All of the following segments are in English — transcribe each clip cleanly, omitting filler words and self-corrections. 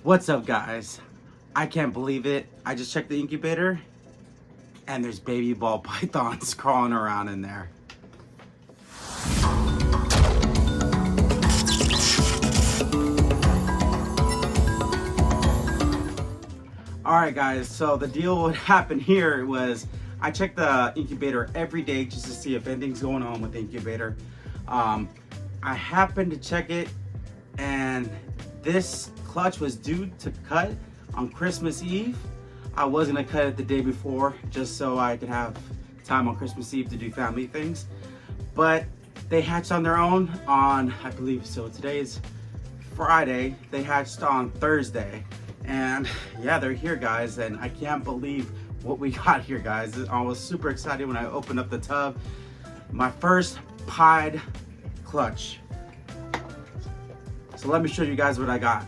What's up, guys? I can't believe it. I just checked the incubator and there's baby ball pythons crawling around in there. Alright guys, so the deal what happened here was I checked the incubator every day just to see if anything's going on with the incubator. I happened to check it and this clutch was due to cut on Christmas Eve. I was gonna cut it the day before just so I could have time on Christmas Eve to do family things. But they hatched on their own on, I believe, so today's Friday. They hatched on Thursday. And yeah, they're here, guys, and I can't believe what we got here, guys. I was super excited when I opened up the tub. My first pied clutch. So let me show you guys what I got.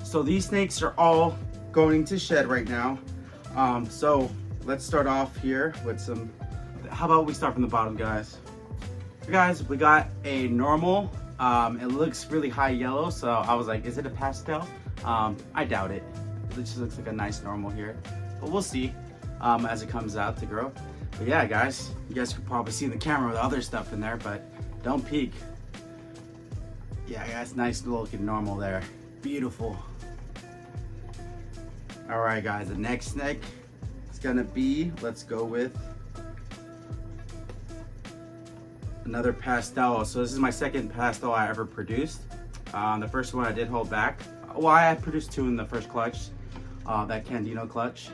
So these snakes are all going to shed right now. So let's start off here with some, how about we start from the bottom, guys? Guys, we got a normal. It looks really high yellow, so I was like, is it a pastel? I doubt it. It just looks like a nice normal here, but we'll see as it comes out to grow. But yeah, guys, you guys could probably see in the camera with other stuff in there, but don't peek. Yeah, guys, nice looking normal there. Beautiful. All right, guys, the next snake is gonna be, let's go with another pastel. So this is my second pastel I ever produced. The first one I did hold back. Well, I had produced two in the first clutch. That Candino clutch.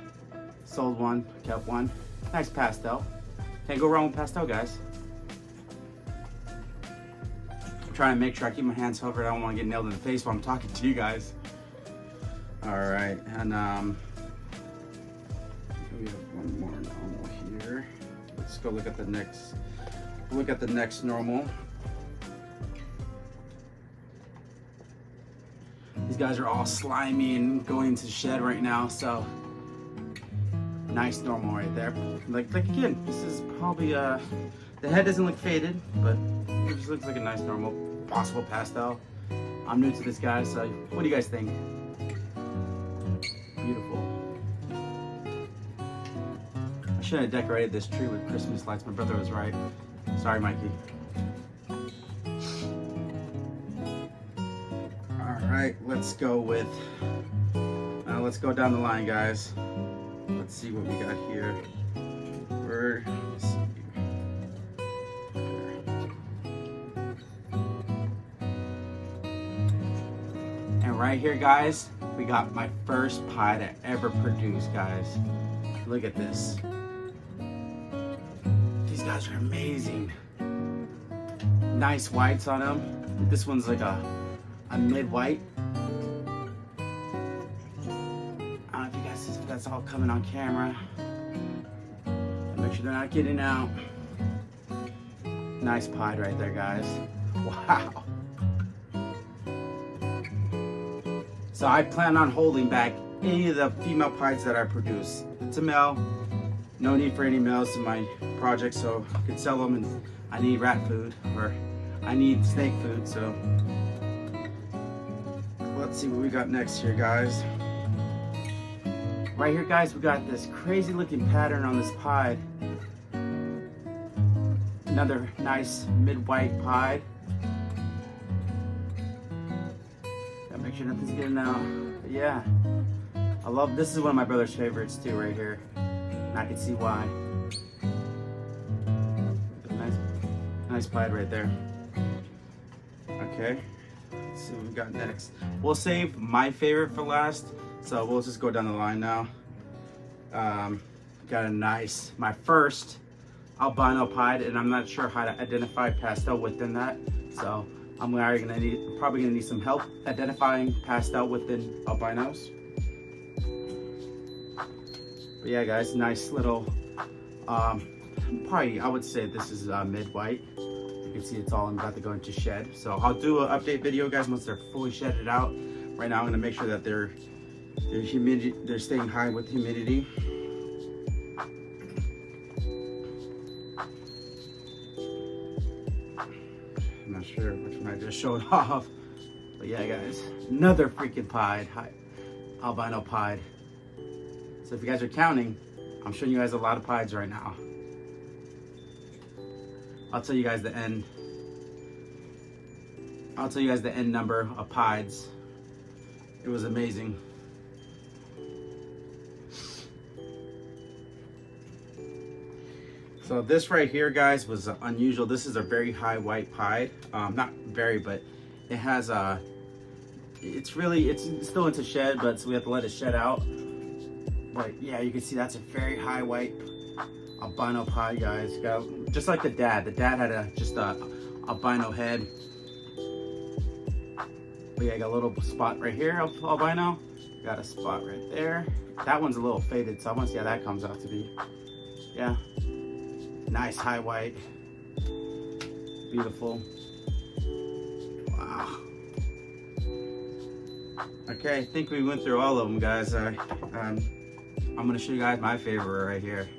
Sold one, kept one. Nice pastel. Can't go wrong with pastel, guys. I'm trying to make sure I keep my hands covered. I don't want to get nailed in the face while I'm talking to you guys. All right, and we have one more normal here. Let's go look at the next. Look at the next normal. These guys are all slimy and going into shed right now, so nice normal right there. Like again, this is probably the head doesn't look faded, but it just looks like a nice normal, possible pastel. I'm new to this, guy, so what do you guys think? Beautiful. I should have decorated this tree with Christmas lights. My brother was right. Sorry, Mikey. All right, let's go with, let's go down the line, guys. Let's see what we got here. Let's see. And right here, guys, we got my first pie to ever produce, guys. Look at this. These guys are amazing. Nice whites on them. This one's like a mid-white. I don't know if you guys see if that's all coming on camera. Make sure they're not getting out. Nice pied right there, guys. Wow. So I plan on holding back any of the female pieds that I produce. It's a male. No need for any males in my project, so I could sell them, and I need rat food, or I need snake food, so. Let's see what we got next here, guys. Right here, guys, we got this crazy looking pattern on this pied. Another nice mid-white pied. Gotta make sure nothing's getting out. But yeah, I love, this is one of my brother's favorites too, right here. And I can see why. Nice pied right there. Okay, let's see what we got next. We'll save my favorite for last, so we'll just go down the line now. Got a nice, my first albino pied, and I'm not sure how to identify pastel within that, so I'm probably gonna need some help identifying pastel within albinos. But yeah, guys, nice little, probably I would say this is mid-white. You can see it's all about to go into shed. So I'll do an update video, guys, once they're fully shedded out. Right now, I'm gonna make sure that they're staying high with humidity. I'm not sure which one I just showed off. But yeah, guys, another freaking pied, albino pied. So if you guys are counting, I'm showing you guys a lot of pieds right now. I'll tell you guys the end. I'll tell you guys the end number of pieds. It was amazing. So this right here, guys, was unusual. This is a very high white pied. Not very, but it has a. It's still into shed, but so we have to let it shed out. But yeah, you can see that's a very high white albino pied, guys. Got just like the dad. The dad had just a albino head. But yeah, got a little spot right here of albino. Got a spot right there. That one's a little faded, so I want to see how that comes out to be. Yeah. Nice high white. Beautiful. Wow. Okay, I think we went through all of them, guys. I'm going to show you guys my favorite right here.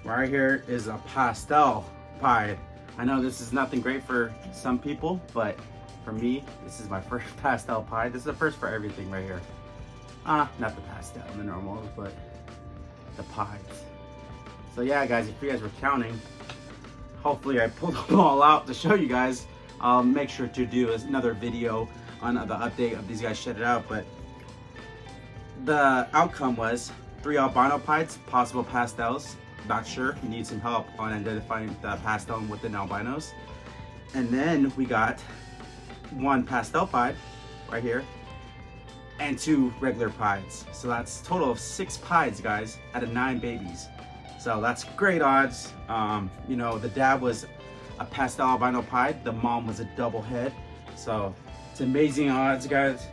Right here is a pastel pied. I know this is nothing great for some people, but for me, this is my first pastel pied. This is the first for everything right here. Not the pastel, the normals, but the pies. So yeah, guys, if you guys were counting, hopefully I pulled them all out to show you guys. I'll make sure to do another video on the update of these guys shedded out, but the outcome was 3 albino pieds, possible pastels. Not sure, you need some help on identifying the pastel within albinos. And then we got 1 pastel pied right here and 2 regular pieds. So that's a total of 6 pieds, guys, out of 9 babies. So that's great odds. You know, the dad was a pastel albino pied, the mom was a double head. So it's amazing odds, guys.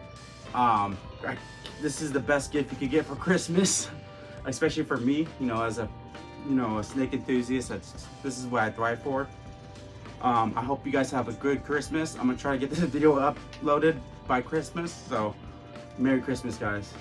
This is the best gift you could get for Christmas, especially for me, you know, as a snake enthusiast. This is what I thrive for. I hope you guys have a good Christmas. I'm gonna try to get this video uploaded by Christmas, so Merry Christmas, guys.